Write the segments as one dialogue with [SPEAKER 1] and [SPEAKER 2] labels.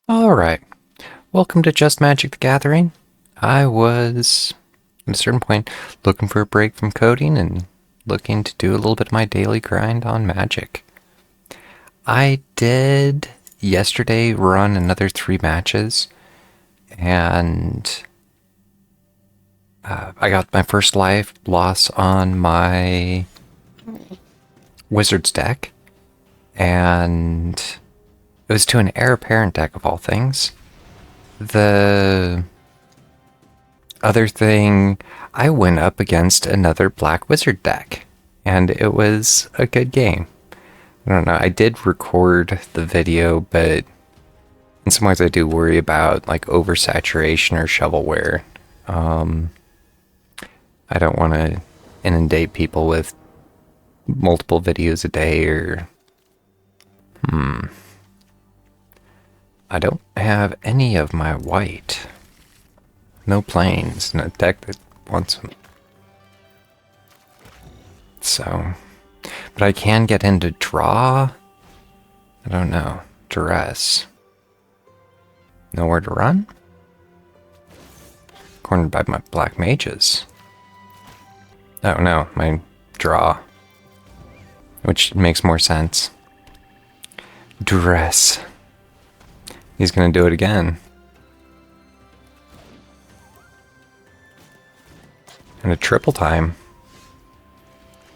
[SPEAKER 1] Alright, welcome to Just Magic the Gathering. I was, at a certain point, looking for a break from coding and looking to do a little bit of my daily grind on Magic. I did yesterday run another 3 matches, and I got my first life loss on my Wizards deck, and it was to an Heir Apparent deck of all things. The other thing, I went up against another Black Wizard deck, and it was a good game. I don't know, I did record the video, but in some ways I do worry about like oversaturation or shovelware. I don't want to inundate people with multiple videos a day or... I don't have any of my white. No planes, no deck that wants them. So, but I can get into draw. I don't know. Duress. Nowhere to run? Cornered by my black mages. Oh no, my draw. Which makes more sense. Duress. He's gonna do it again. And a triple time.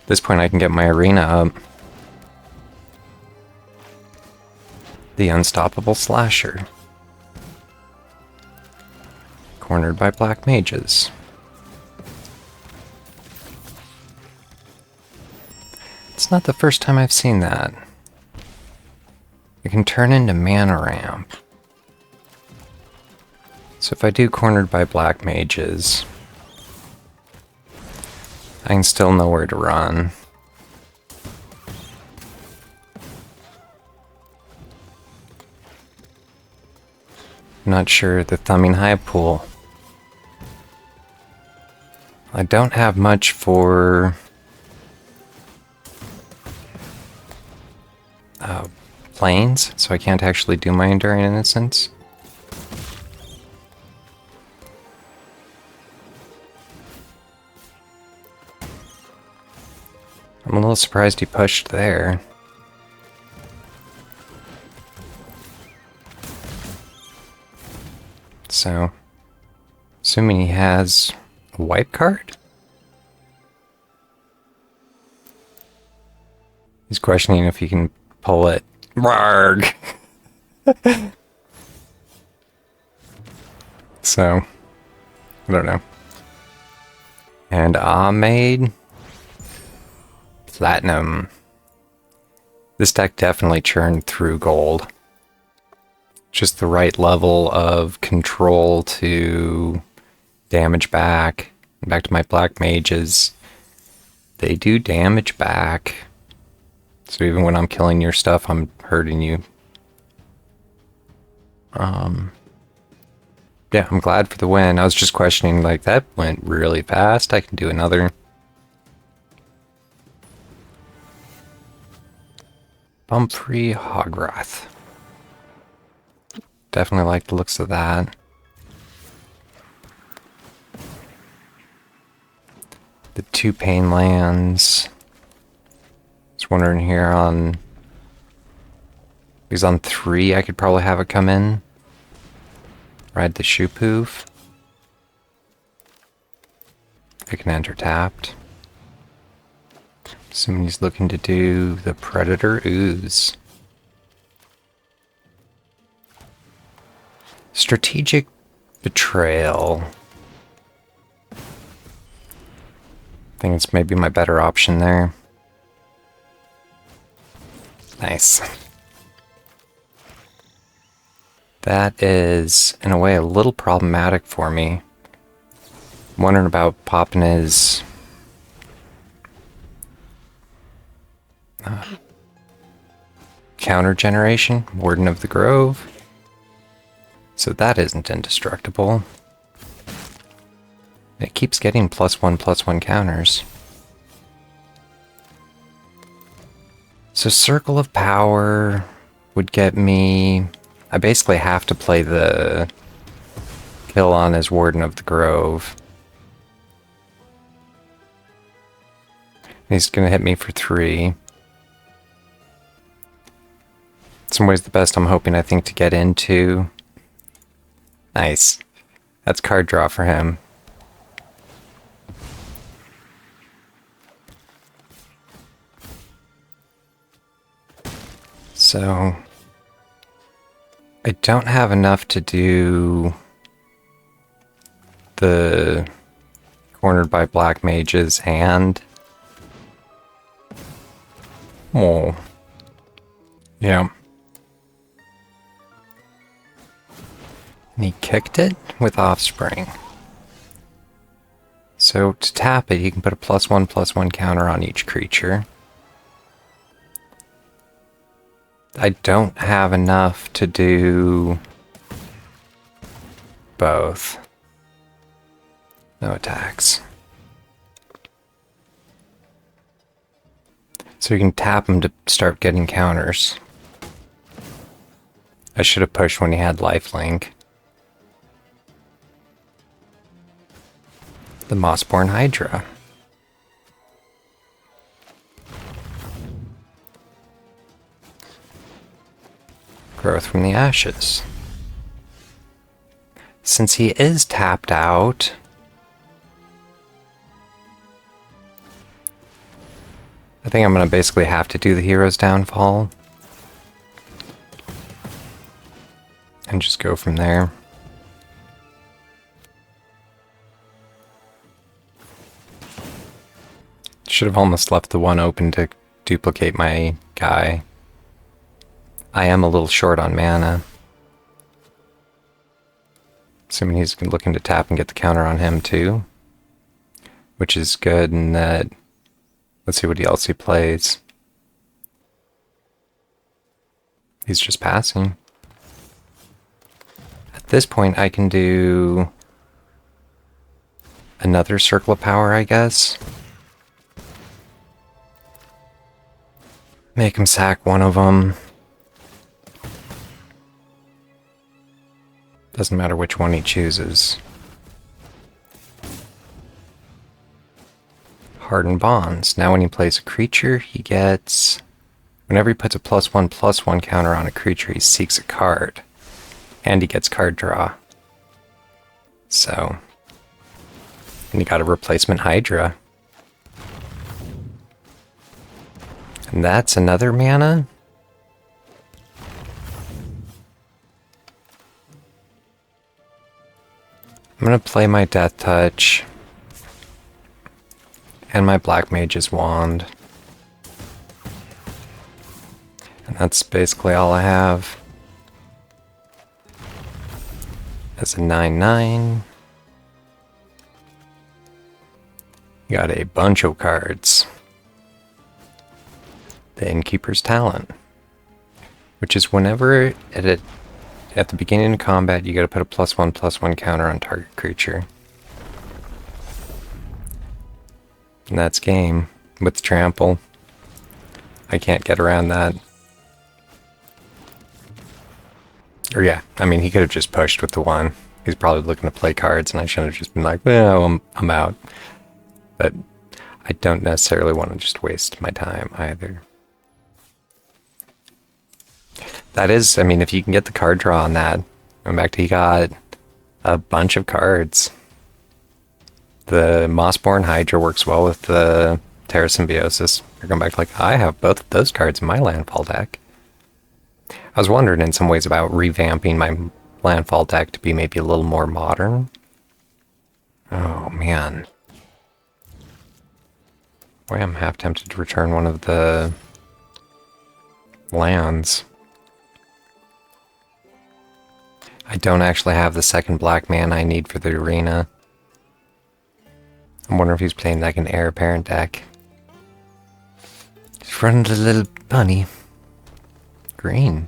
[SPEAKER 1] At this point I can get my arena up. The Unstoppable Slasher. Cornered by black mages. It's not the first time I've seen that. It can turn into mana ramp. So if I do cornered by black mages, I can still know where to run. I'm not sure the Thumbing Hive pool. I don't have much for planes, so I can't actually do my Enduring Innocence. I'm a little surprised he pushed there. So, assuming he has a wipe card? He's questioning if he can pull it. Marg! So, I don't know. And Ahmed Platinum. This deck definitely churned through gold. Just the right level of control to damage back. Back to my black mages. They do damage back. So even when I'm killing your stuff, I'm hurting you. Yeah, I'm glad for the win. I was just questioning, like, that went really fast. I can do another. Bumfree Hograth. Definitely like the looks of that. The 2 pain lands. Just wondering here on... He's on 3, I could probably have it come in. Ride the Shoopoof. I can enter tapped. Assuming he's looking to do the Predator Ooze. Strategic Betrayal. I think it's maybe my better option there. Nice. That is, in a way, a little problematic for me. I'm wondering about popping his... counter generation, Warden of the Grove. So that isn't indestructible. It keeps getting +1/+1 counters. So Circle of Power would get me I basically have to play the kill on as Warden of the Grove. He's gonna hit me for 3. In some ways the best I'm hoping, I think, to get into. Nice. That's card draw for him. So I don't have enough to do the cornered by black mage's hand. Oh. Yeah. And he kicked it with Offspring. So to tap it, you can put a +1/+1 counter on each creature. I don't have enough to do both. No attacks. So you can tap him to start getting counters. I should have pushed when he had lifelink. The Mossborn Hydra. Growth from the Ashes. Since he is tapped out, I think I'm going to basically have to do the Hero's Downfall. And just go from there. Should have almost left the one open to duplicate my guy. I am a little short on mana. Assuming he's looking to tap and get the counter on him too. Which is good in that... Let's see what else he plays. He's just passing. At this point I can do... another Circle of Power, I guess. Make him sack one of them. Doesn't matter which one he chooses. Hardened Bonds. Now when he plays a creature, he gets... Whenever he puts a +1/+1 counter on a creature, he seeks a card. And he gets card draw. So... And you got a replacement Hydra. And that's another mana? I'm gonna play my Death Touch. And my Black Mage's Wand. And that's basically all I have. That's a 9/9. You got a bunch of cards. The Innkeeper's Talent, which is whenever at the beginning of combat you gotta put a +1/+1 counter on target creature. And that's game with trample. I can't get around that. Or yeah, I mean he could have just pushed with the one. He's probably looking to play cards and I should have just been like, well, I'm out. But I don't necessarily want to just waste my time either. That is, I mean, if you can get the card draw on that, going back to he got a bunch of cards. The Mossborn Hydra works well with the Terra Symbiosis. You're going back to like, I have both of those cards in my landfall deck. I was wondering in some ways about revamping my landfall deck to be maybe a little more modern. Oh, man. Boy, I'm half tempted to return one of the lands. I don't actually have the second black mana I need for the arena. I'm wondering if he's playing like an heir apparent deck. He's running the little bunny. Green.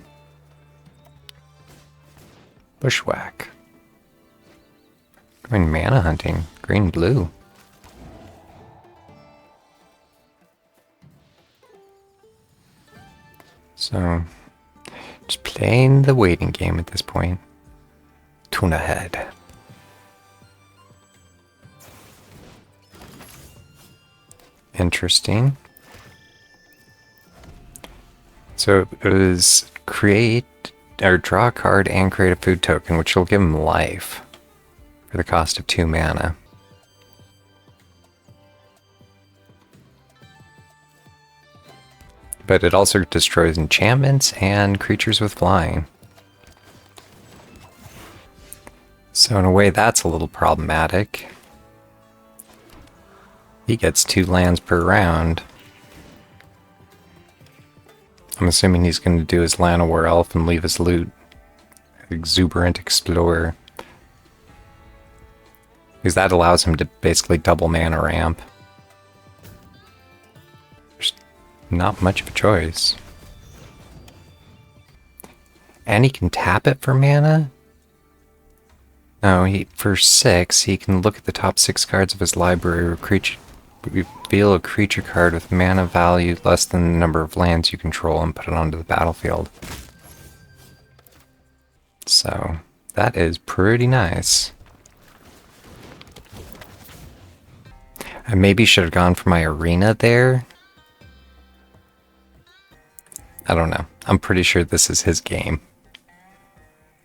[SPEAKER 1] Bushwhack. Going mana hunting. Green blue. So just Playing the waiting game at this point. Tuna head. Interesting. So it was create or draw a card and create a food token, which will give him life for the cost of 2 mana. But it also destroys enchantments and creatures with flying. So in a way, that's a little problematic. He gets 2 lands per round. I'm assuming he's going to do his Llanowar Elf and leave his loot. Exuberant Explorer. Because that allows him to basically double mana ramp. There's not much of a choice. And he can tap it for mana? No, for 6, he can look at the top 6 cards of his library or reveal a creature card with mana value less than the number of lands you control and put it onto the battlefield. So, that is pretty nice. I maybe should have gone for my arena there. I don't know. I'm pretty sure this is his game.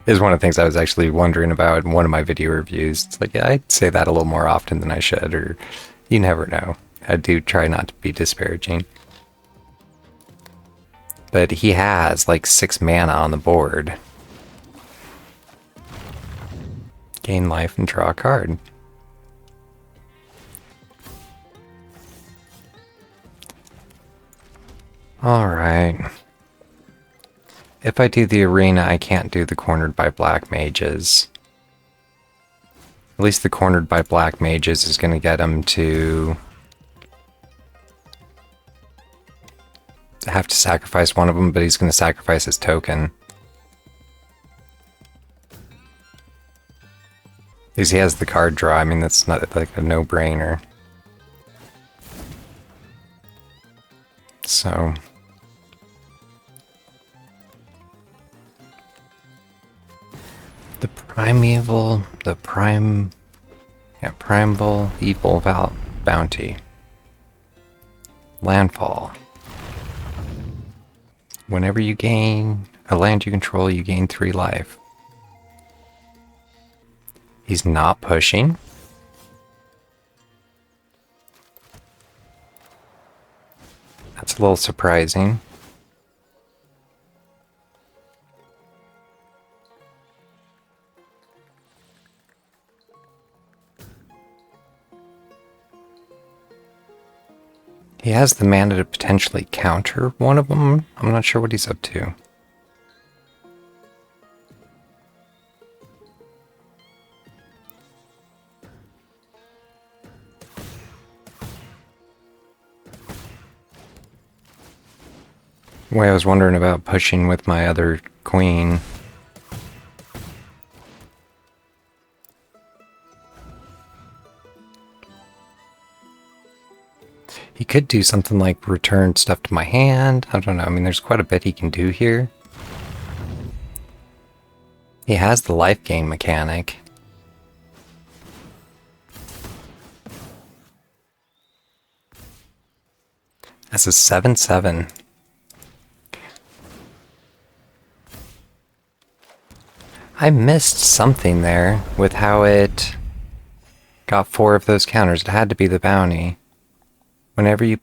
[SPEAKER 1] Is one of the things I was actually wondering about in one of my video reviews. It's like, yeah, I'd say that a little more often than I should, or you never know. I do try not to be disparaging. But he has like 6 mana on the board. Gain life and draw a card. Alright. If I do the arena, I can't do the cornered by black mages. At least the cornered by black mages is going to get him to have to sacrifice one of them, but he's going to sacrifice his token. Because he has the card draw. I mean, that's not like a no-brainer. So the primeval evil bounty. Landfall. Whenever you gain a land you control, you gain 3 life. He's not pushing. That's a little surprising. He has the mana to potentially counter one of them. I'm not sure what he's up to. Way I was wondering about pushing with my other queen. He could do something like return stuff to my hand. I don't know. I mean, there's quite a bit he can do here. He has the life gain mechanic. That's a 7/7. I missed something there with how it got 4 of those counters. It had to be the bounty. Whenever you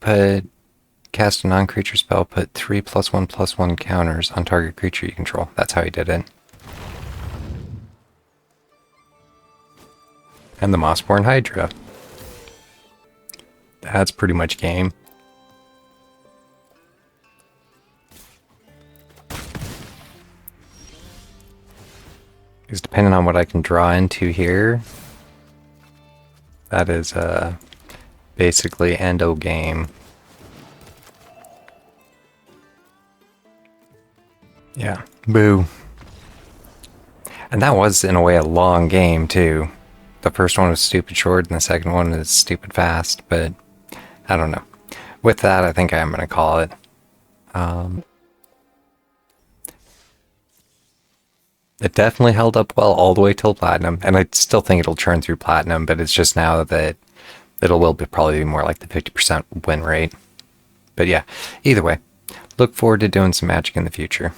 [SPEAKER 1] cast a non-creature spell, put 3 +1/+1 counters on target creature you control. That's how he did it. And the Mossborn Hydra. That's pretty much game. Because depending on what I can draw into here, that is basically endo game. Yeah, boo. And that was, in a way, a long game, too. The first one was stupid short, and the second one is stupid fast, but I don't know. With that, I think I'm going to call it. It definitely held up well all the way till platinum, and I still think it'll churn through platinum, but it's just now that will be probably be more like the 50% win rate. But yeah, either way, look forward to doing some Magic in the future.